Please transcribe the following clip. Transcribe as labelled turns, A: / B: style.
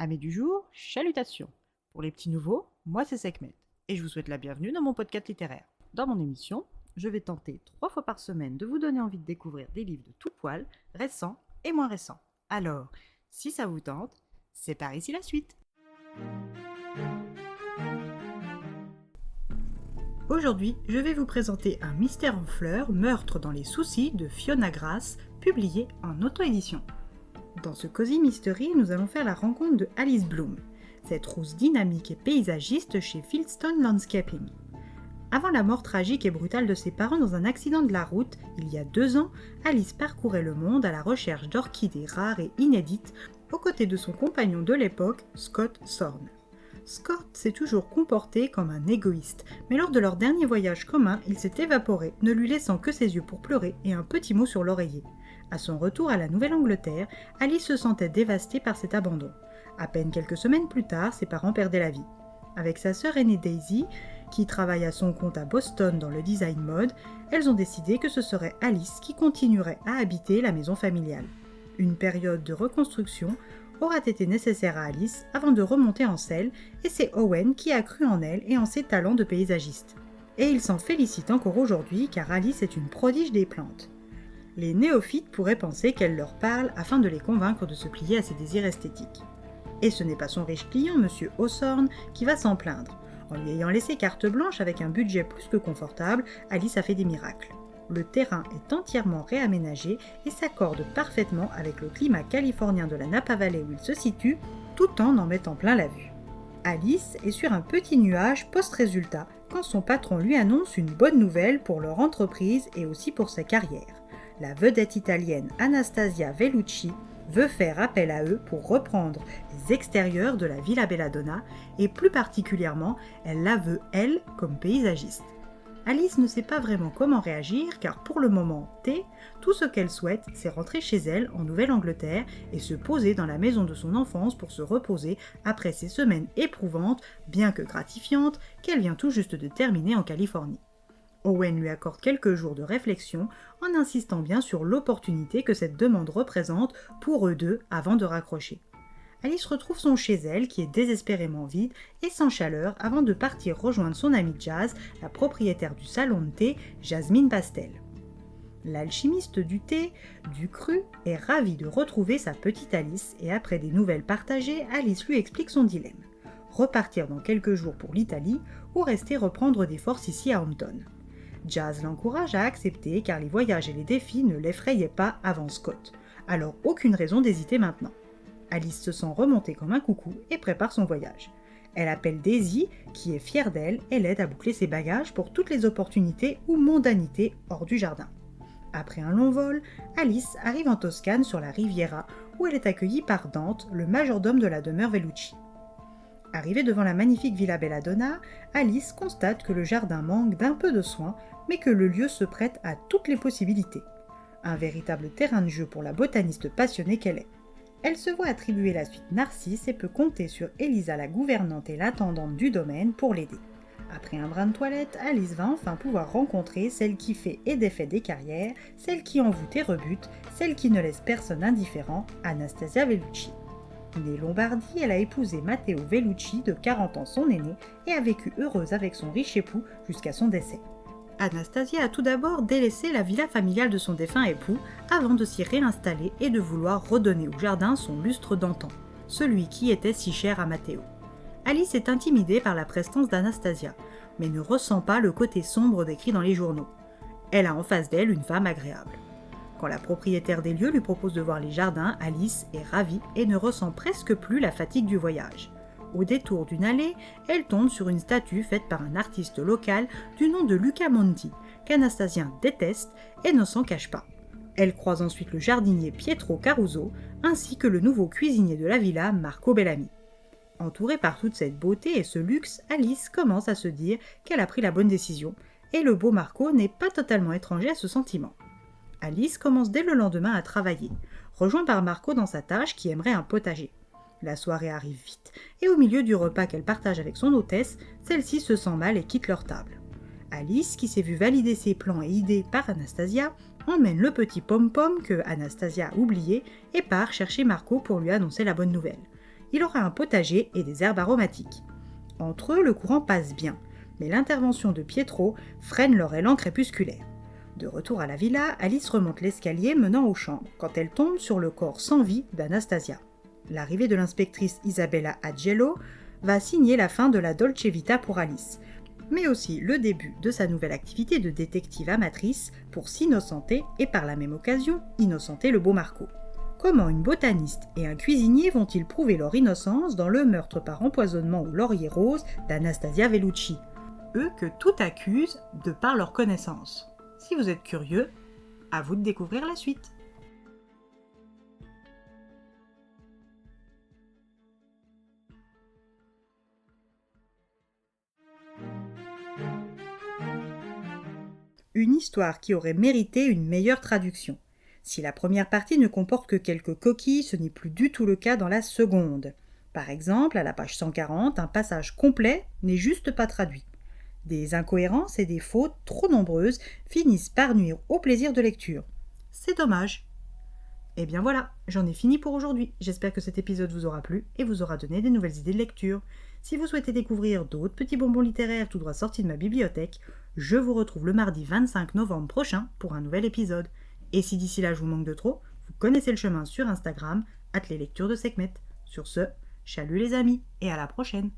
A: Amis du jour, chalutations. Pour les petits nouveaux, moi c'est Sekhmet et je vous souhaite la bienvenue dans mon podcast littéraire. Dans mon émission, je vais tenter 3 fois par semaine de vous donner envie de découvrir des livres de tout poil, récents et moins récents. Alors, si ça vous tente, c'est par ici la suite. Aujourd'hui, je vais vous présenter Un mystère en fleurs, meurtre dans les soucis de Fiona Grace, publié en auto-édition. Dans ce Cozy Mystery, nous allons faire la rencontre de Alice Bloom, cette rousse dynamique et paysagiste chez Fieldstone Landscaping. Avant la mort tragique et brutale de ses parents dans un accident de la route, il y a 2 ans, Alice parcourait le monde à la recherche d'orchidées rares et inédites, aux côtés de son compagnon de l'époque, Scott Thorne. Scott s'est toujours comporté comme un égoïste, mais lors de leur dernier voyage commun, il s'est évaporé, ne lui laissant que ses yeux pour pleurer et un petit mot sur l'oreiller. À son retour à la Nouvelle-Angleterre, Alice se sentait dévastée par cet abandon. À peine quelques semaines plus tard, ses parents perdaient la vie. Avec sa sœur aînée Daisy, qui travaille à son compte à Boston dans le design mode, elles ont décidé que ce serait Alice qui continuerait à habiter la maison familiale. Une période de reconstruction aura été nécessaire à Alice avant de remonter en selle, et c'est Owen qui a cru en elle et en ses talents de paysagiste. Et il s'en félicite encore aujourd'hui car Alice est une prodige des plantes. Les néophytes pourraient penser qu'elle leur parle afin de les convaincre de se plier à ses désirs esthétiques. Et ce n'est pas son riche client, M. Hawthorne, qui va s'en plaindre. En lui ayant laissé carte blanche avec un budget plus que confortable, Alice a fait des miracles. Le terrain est entièrement réaménagé et s'accorde parfaitement avec le climat californien de la Napa Valley où il se situe, tout en mettant plein la vue. Alice est sur un petit nuage post-résultat quand son patron lui annonce une bonne nouvelle pour leur entreprise et aussi pour sa carrière. La vedette italienne Anastasia Vellucci veut faire appel à eux pour reprendre les extérieurs de la Villa Belladonna et plus particulièrement, elle la veut, elle, comme paysagiste. Alice ne sait pas vraiment comment réagir car pour le moment, tout ce qu'elle souhaite, c'est rentrer chez elle en Nouvelle-Angleterre et se poser dans la maison de son enfance pour se reposer après ces semaines éprouvantes, bien que gratifiantes, qu'elle vient tout juste de terminer en Californie. Owen lui accorde quelques jours de réflexion en insistant bien sur l'opportunité que cette demande représente pour eux deux avant de raccrocher. Alice retrouve son chez elle qui est désespérément vide et sans chaleur avant de partir rejoindre son amie Jazz, la propriétaire du salon de thé Jasmine Pastel. L'alchimiste du thé, du cru, est ravie de retrouver sa petite Alice et après des nouvelles partagées, Alice lui explique son dilemme. Repartir dans quelques jours pour l'Italie ou rester reprendre des forces ici à Hampton. Jazz l'encourage à accepter car les voyages et les défis ne l'effrayaient pas avant Scott. Alors aucune raison d'hésiter maintenant. Alice se sent remonter comme un coucou et prépare son voyage. Elle appelle Daisy, qui est fière d'elle, et l'aide à boucler ses bagages pour toutes les opportunités ou mondanités hors du jardin. Après un long vol, Alice arrive en Toscane sur la Riviera, où elle est accueillie par Dante, le majordome de la demeure Vellucci. Arrivée devant la magnifique Villa Belladonna, Alice constate que le jardin manque d'un peu de soin, mais que le lieu se prête à toutes les possibilités. Un véritable terrain de jeu pour la botaniste passionnée qu'elle est. Elle se voit attribuer la suite Narcisse et peut compter sur Elisa la gouvernante et l'intendante du domaine pour l'aider. Après un brin de toilette, Alice va enfin pouvoir rencontrer celle qui fait et défait des carrières, celle qui envoûte et rebute, celle qui ne laisse personne indifférent, Anastasia Vellucci. Née Lombardie, elle a épousé Matteo Vellucci, de 40 ans son aîné, et a vécu heureuse avec son riche époux jusqu'à son décès. Anastasia a tout d'abord délaissé la villa familiale de son défunt époux avant de s'y réinstaller et de vouloir redonner au jardin son lustre d'antan, celui qui était si cher à Matteo. Alice est intimidée par la prestance d'Anastasia, mais ne ressent pas le côté sombre décrit dans les journaux. Elle a en face d'elle une femme agréable. Quand la propriétaire des lieux lui propose de voir les jardins, Alice est ravie et ne ressent presque plus la fatigue du voyage. Au détour d'une allée, elle tombe sur une statue faite par un artiste local du nom de Luca Monti, qu'Anastasia déteste et ne s'en cache pas. Elle croise ensuite le jardinier Pietro Caruso, ainsi que le nouveau cuisinier de la villa, Marco Bellamy. Entourée par toute cette beauté et ce luxe, Alice commence à se dire qu'elle a pris la bonne décision, et le beau Marco n'est pas totalement étranger à ce sentiment. Alice commence dès le lendemain à travailler, rejoint par Marco dans sa tâche qui aimerait un potager. La soirée arrive vite, et au milieu du repas qu'elle partage avec son hôtesse, celle-ci se sent mal et quitte leur table. Alice, qui s'est vue valider ses plans et idées par Anastasia, emmène le petit pom-pom que Anastasia a oublié et part chercher Marco pour lui annoncer la bonne nouvelle. il aura un potager et des herbes aromatiques. Entre eux, le courant passe bien, mais l'intervention de Pietro freine leur élan crépusculaire. De retour à la villa, Alice remonte l'escalier menant aux chambres, quand elle tombe sur le corps sans vie d'Anastasia. L'arrivée de l'inspectrice Isabella Agello va signer la fin de la Dolce Vita pour Alice, mais aussi le début de sa nouvelle activité de détective amatrice pour s'innocenter et par la même occasion innocenter le beau Marco. Comment une botaniste et un cuisinier vont-ils prouver leur innocence dans le meurtre par empoisonnement au laurier rose d'Anastasia Vellucci, eux que tout accuse de par leur connaissance? Si vous êtes curieux, à vous de découvrir la suite. Une histoire qui aurait mérité une meilleure traduction. Si la première partie ne comporte que quelques coquilles, ce n'est plus du tout le cas dans la seconde. Par exemple, à la page 140, un passage complet n'est juste pas traduit. Des incohérences et des fautes trop nombreuses finissent par nuire au plaisir de lecture. C'est dommage. Et bien voilà, j'en ai fini pour aujourd'hui. J'espère que cet épisode vous aura plu et vous aura donné des nouvelles idées de lecture. Si vous souhaitez découvrir d'autres petits bonbons littéraires tout droit sortis de ma bibliothèque, je vous retrouve le mardi 25 novembre prochain pour un nouvel épisode. Et si d'ici là je vous manque de trop, vous connaissez le chemin sur Instagram, @leslectures de Sekhmet. Sur ce, chalut les amis et à la prochaine.